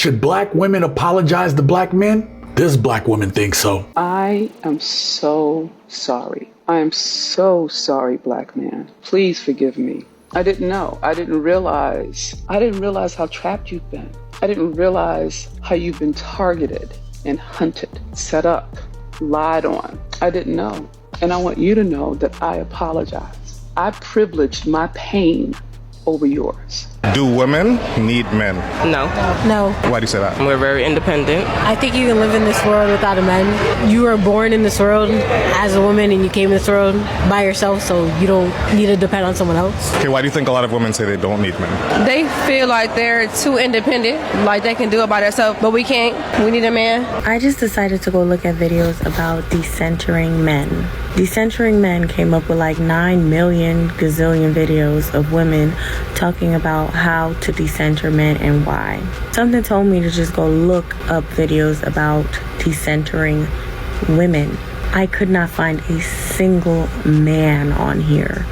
Should black women apologize to black men? This black woman thinks so. I am so sorry. I am so sorry, black man. Please forgive me. I didn't know. I didn't realize how trapped you've been. I didn't realize how you've been targeted and hunted, set up, lied on. I didn't know. And I want you to know that I apologize. I privileged my pain over yours. Do women need men? No. No. Why do you say that? We're very independent. I think you can live in this world without a man. You were born in this world as a woman and you came in this world by yourself, so you don't need to depend on someone else. Okay, why do you think a lot of women say they don't need men? They feel like they're too independent, like they can do it by themselves, but we can't. We need a man. I just decided to go look at videos about decentering men. Decentering men came up with like 9 million gazillion videos of women talking about how to decenter men and why. Something told me to just go look up videos about decentering women. I could not find a single man on here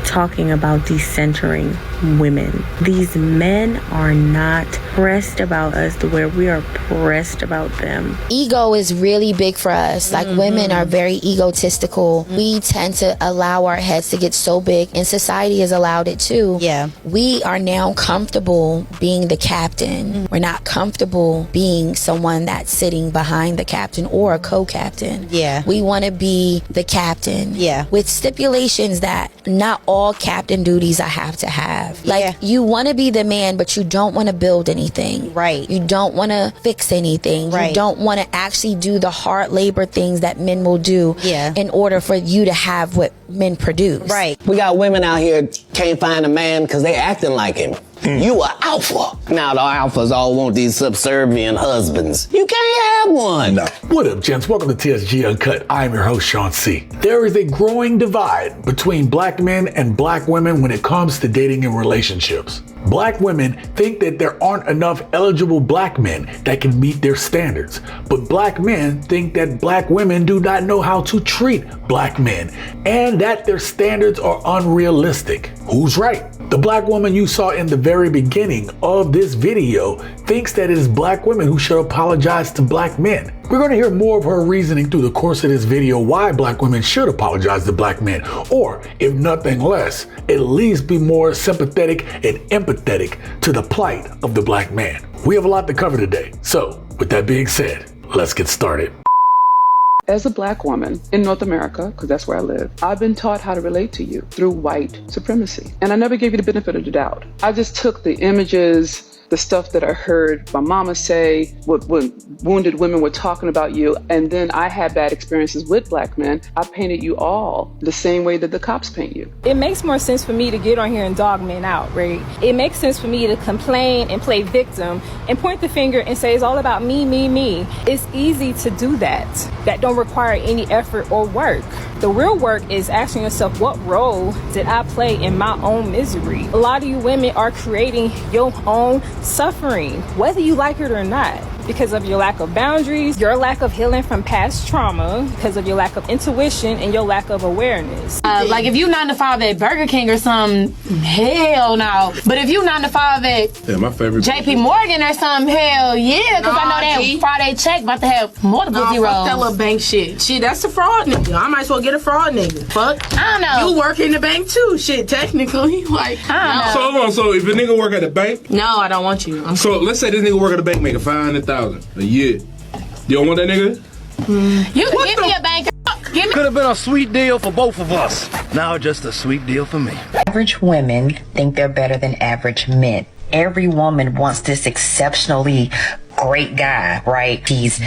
talking about decentering women. These men are not pressed about us the way we are pressed about them. Ego is really big for us. Like women are very egotistical. We tend to allow our heads to get so big, and society has allowed it too. Yeah. We are now comfortable being the captain. We're not comfortable being someone that's sitting behind the captain or a co-captain. Yeah. We want to be the captain. Yeah. With stipulations that not all captain duties I have to have. Like, you want to be the man, but you don't want to build anything. Right. You don't want to fix anything. Right. You don't want to actually do the hard labor things that men will do in order for you to have what men produce. Right. We got women out here can't find a man because they acting like him. You are alpha. Now the alphas all want these subservient husbands. You can't have one. No. What up, gents? Welcome to TSG Uncut. I'm your host, Sean C. There is a growing divide between black men and black women when it comes to dating and relationships. Black women think that there aren't enough eligible black men that can meet their standards. But black men think that black women do not know how to treat black men and that their standards are unrealistic. Who's right? The black woman you saw in the very beginning of this video thinks that it is black women who should apologize to black men. We're going to hear more of her reasoning through the course of this video why black women should apologize to black men, or if nothing less, at least be more sympathetic and empathetic to the plight of the black man. We have a lot to cover today. So with that being said, let's get started. As a black woman in North America, because that's where I live, I've been taught how to relate to you through white supremacy. And I never gave you the benefit of the doubt. I just took the images, the stuff that I heard my mama say, what wounded women were talking about you, and then I had bad experiences with black men. I painted you all the same way that the cops paint you. It makes more sense for me to get on here and dog men out, right? It makes sense for me to complain and play victim and point the finger and say it's all about me, me, me. It's easy to do that. That don't require any effort or work. The real work is asking yourself, what role did I play in my own misery? A lot of you women are creating your own suffering, whether you like it or not, because of your lack of boundaries, your lack of healing from past trauma, because of your lack of intuition and your lack of awareness. Like if you 9 to 5 at Burger King or something, hell no. But if you 9 to 5 at my favorite JP Morgan or something, hell yeah, because I know that Friday check about to have multiple zeros. Fuck that little bank shit. Shit, that's a fraud nigga. I might as well get a fraud nigga. Fuck. I don't know. You work in the bank too. Shit, technically. Like, I don't know. So hold on. So if a nigga work at the bank, no, I don't want you. So let's say this nigga work at the bank making $500,000 a year. You don't want that nigga? You can give me a bank. Could have been a sweet deal for both of us. Now just a sweet deal for me. Average women think they're better than average men. Every woman wants this exceptionally great guy, right? He's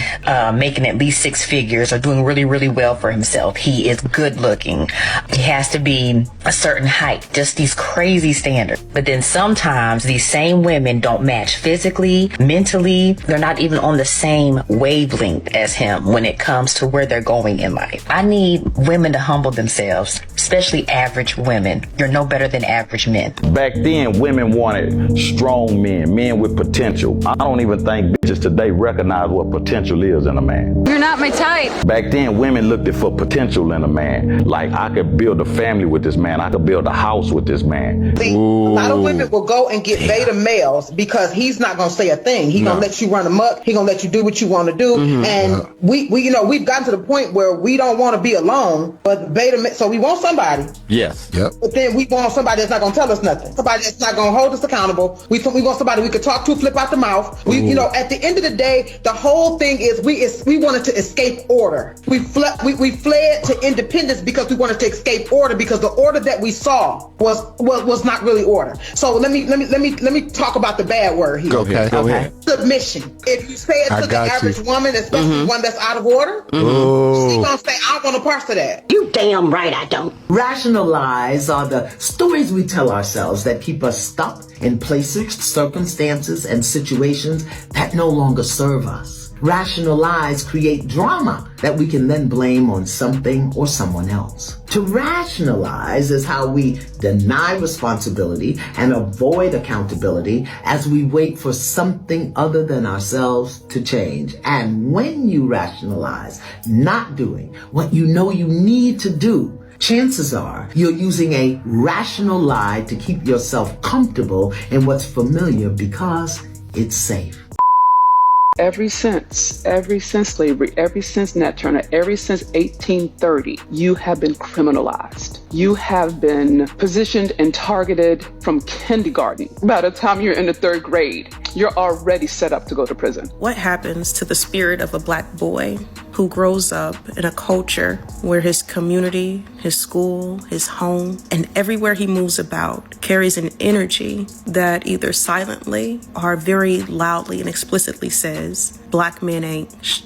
making at least 6 figures or doing really, really well for himself. He is good looking. He has to be a certain height, just these crazy standards. But then sometimes these same women don't match physically, mentally. They're not even on the same wavelength as him when it comes to where they're going in life. I need women to humble themselves, especially average women. You're no better than average men. Back then, women wanted strong men, men with potential. I don't even think just today recognize what potential is in a man. You're not my type. Back then, women looked for potential in a man. Like, I could build a family with this man. I could build a house with this man. See, a lot of women will go and get beta males because he's not going to say a thing. He's going to let you run amok. He's going to let you do what you want to do. And we've gotten to the point where we don't want to be alone, but so we want somebody. Yes. Yep. But then we want somebody that's not going to tell us nothing. Somebody that's not going to hold us accountable. We want somebody we could talk to, flip out the mouth. At the end of the day, the whole thing is we wanted to escape order. We fled to independence because we wanted to escape order, because the order that we saw was not really order. So let me talk about the bad word here. Okay. Go ahead. Submission. If you say it to the average woman, especially one that's out of order, she's gonna say, I want a part of that. You damn right I don't. Rational lies are the stories we tell ourselves that keep us stuck in places, circumstances, and situations that no longer serve us. Rational lies create drama that we can then blame on something or someone else. To rationalize is how we deny responsibility and avoid accountability as we wait for something other than ourselves to change. And when you rationalize not doing what you know you need to do, chances are you're using a rational lie to keep yourself comfortable in what's familiar because it's safe. Ever since slavery, ever since Nat Turner, ever since 1830, you have been criminalized. You have been positioned and targeted from kindergarten. By the time you're in the 3rd grade, you're already set up to go to prison. What happens to the spirit of a black boy who grows up in a culture where his community, his school, his home, and everywhere he moves about carries an energy that either silently or very loudly and explicitly says, black men ain't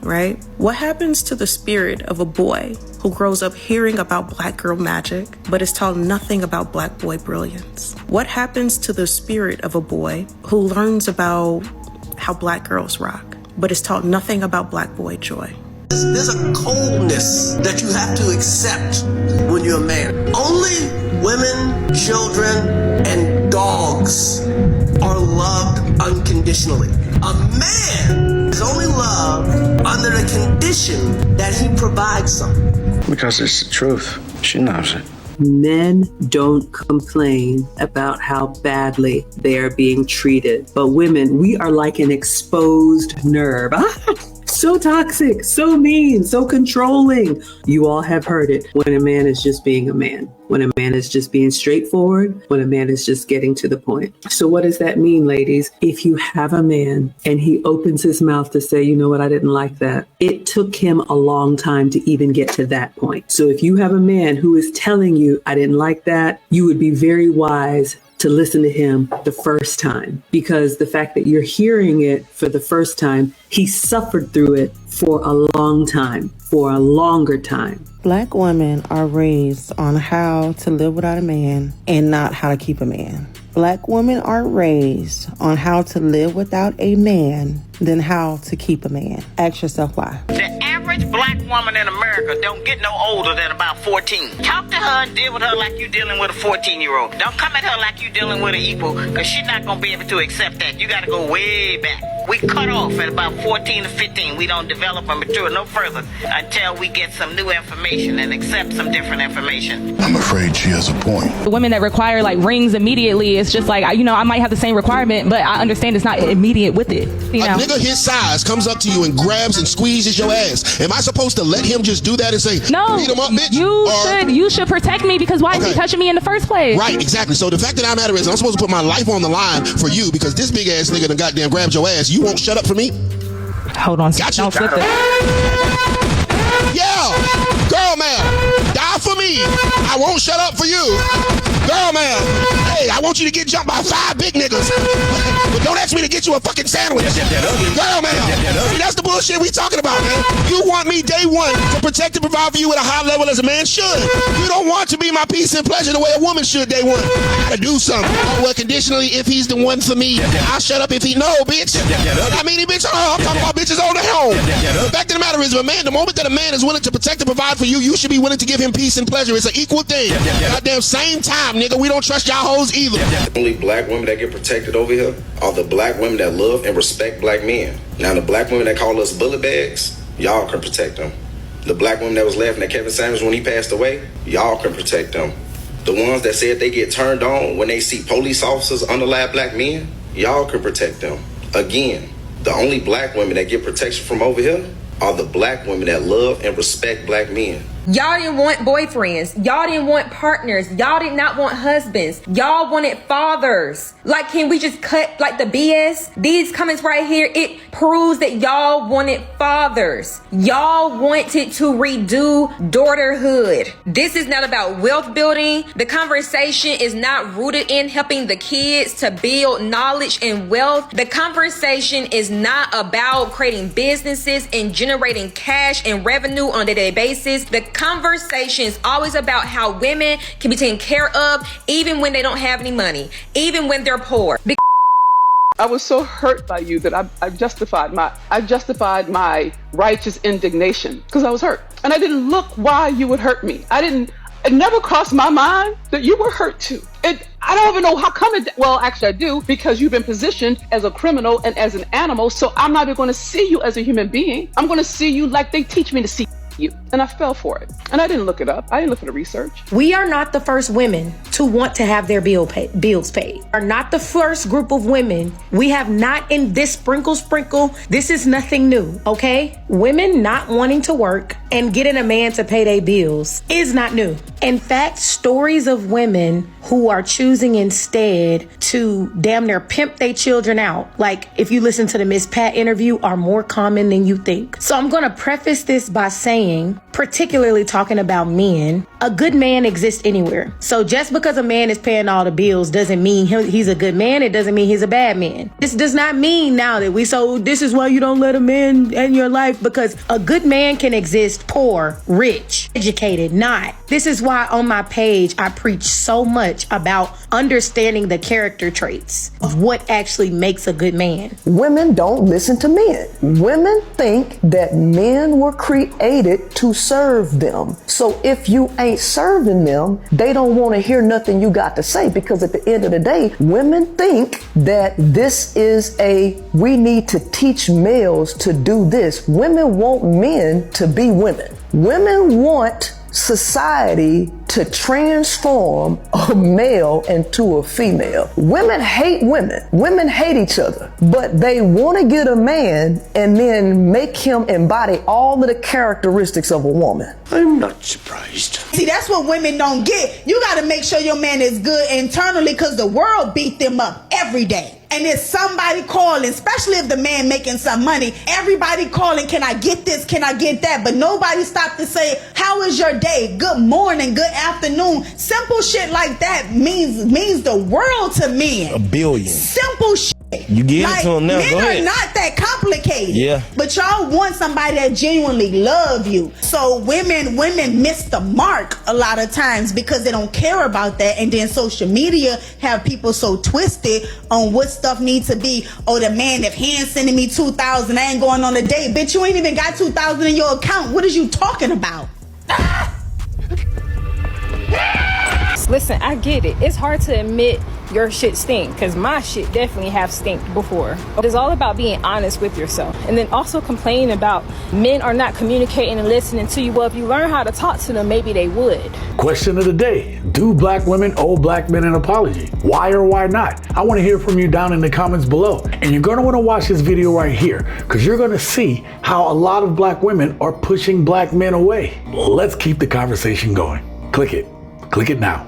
right? What happens to the spirit of a boy who grows up hearing about black girl magic, but is taught nothing about black boy brilliance? What happens to the spirit of a boy who learns about how black girls rock, but is taught nothing about black boy joy? There's a coldness that you have to accept when you're a man. Only women, children, and dogs are loved unconditionally. A man is only loved under the condition that he provides something. Because it's the truth. She knows it. Men don't complain about how badly they are being treated. But women, we are like an exposed nerve. So toxic, so mean, so controlling. You all have heard it when a man is just being a man, when a man is just being straightforward, when a man is just getting to the point. So what does that mean, ladies? If you have a man and he opens his mouth to say, you know what, I didn't like that. It took him a long time to even get to that point. So if you have a man who is telling you, I didn't like that, you would be very wise to listen to him the first time, because the fact that you're hearing it for the first time, he suffered through it for a long time, for a longer time. Black women are raised on how to live without a man and not how to keep a man. Black women are raised on how to live without a man than how to keep a man. Ask yourself why. The average black woman in America don't get no older than about 14. Talk to her and deal with her like you dealing with a 14-year-old. Don't come at her like you dealing with an equal, because she's not going to be able to accept that. You got to go way back. We cut off at about 14 to 15. We don't develop and mature no further until we get some new information and accept some different information. I'm afraid she has a point. The women that require like rings immediately, it's just like, you know, I might have the same requirement, but I understand it's not immediate with it. You know? A nigga his size comes up to you and grabs and squeezes your ass. Am I supposed to let him just do that and say, no, beat him up, bitch? You should protect me, because why is he touching me in the first place? Right, exactly. So the fact that I matter is I'm supposed to put my life on the line for you, because this big ass nigga done goddamn grabbed your ass. You won't shut up for me? Hold on. Got you. Don't flip it. Yeah, girl, man, die for me. I won't shut up for you. Girl, man, hey, I want you to get jumped by 5 big niggas. But don't ask me to get you a fucking sandwich. Girl, man, see, that's the bullshit we talking about, man. You want me day one to protect and provide for you at a high level as a man should. You don't want to be my peace and pleasure the way a woman should day one. I gotta do something. Oh, well, conditionally, if he's the one for me, I'll shut up if he no, bitch. I mean, bitch, I'm talking about bitches on the home. The fact of the matter is, the moment that a man is is willing to protect and provide for you, you should be willing to give him peace and pleasure. It's an equal thing. Goddamn same time, nigga. We don't trust y'all hoes either. The only black women that get protected over here are the black women that love and respect black men. Now, the black women that call us bullet bags, y'all can protect them. The black women that was laughing at Kevin Samuels when he passed away, y'all can protect them. The ones that said they get turned on when they see police officers unalive black men, y'all can protect them. Again, the only black women that get protection from over here are the black women that love and respect black men. Y'all didn't want boyfriends. Y'all didn't want partners. Y'all did not want husbands. Y'all wanted fathers. Like, can we just cut like the BS? These comments right here, it proves that y'all wanted fathers. Y'all wanted to redo daughterhood. This is not about wealth building. The conversation is not rooted in helping the kids to build knowledge and wealth. The conversation is not about creating businesses and generating cash and revenue on a day-to-day basis. The conversation is always about how women can be taken care of even when they don't have any money, even when they're poor. I was so hurt by you that I justified my righteous indignation because I was hurt. And I didn't look why you would hurt me. It never crossed my mind that you were hurt too. I don't even know how come well, actually I do, because you've been positioned as a criminal and as an animal, so I'm not even going to see you as a human being. I'm going to see you like they teach me to see you. And I fell for it. And I didn't look it up. I didn't look for the research. We are not the first women to want to have their bills paid. We are not the first group of women. We have not in this sprinkle. This is nothing new, okay? Women not wanting to work and getting a man to pay their bills is not new. In fact, stories of women who are choosing instead to damn near pimp their children out, like if you listen to the Miss Pat interview, are more common than you think. So I'm going to preface this by saying, particularly talking about men, a good man exists anywhere. So just because a man is paying all the bills doesn't mean he's a good man. It doesn't mean he's a bad man. This does not mean now that this is why you don't let a man in your life, because a good man can exist poor, rich, educated, not. This is why on my page, I preach so much about understanding the character traits of what actually makes a good man. Women don't listen to men. Women think that men were created to serve them. So if you ain't serving them, they don't want to hear nothing you got to say, because at the end of the day, women think that this is we need to teach males to do this. Women want men to be women. Women want society to transform a male into a female. Women hate women. Women hate each other, but they want to get a man and then make him embody all of the characteristics of a woman. I'm not surprised. See, that's what women don't get. You got to make sure your man is good internally, because the world beat them up every day. And there's somebody calling, especially if the man making some money, everybody calling, can I get this? Can I get that? But nobody stopped to say, how is your day? Good morning, good afternoon. Simple shit like that means the world to men. $1 billion. Simple shit. You give it to them now, men go ahead. are not that complicated. Yeah. But y'all want somebody that genuinely love you. So women miss the mark a lot of times because they don't care about that. And then social media have people so twisted on what stuff needs to be. Oh, the man, if he ain't sending me 2,000, I ain't going on a date. Bitch, you ain't even got 2,000 in your account. What is you talking about? Listen, I get it. It's hard to admit your shit stink, because my shit definitely have stinked before. It's all about being honest with yourself, and then also complaining about men are not communicating and listening to you. Well, if you learn how to talk to them, maybe they would. Question of the day: do black women owe black men an apology? Why or why not? I want to hear from you down in the comments below. And you're going to want to watch this video right here, because you're going to see how a lot of black women are pushing black men away. Let's keep the conversation going. Click it now.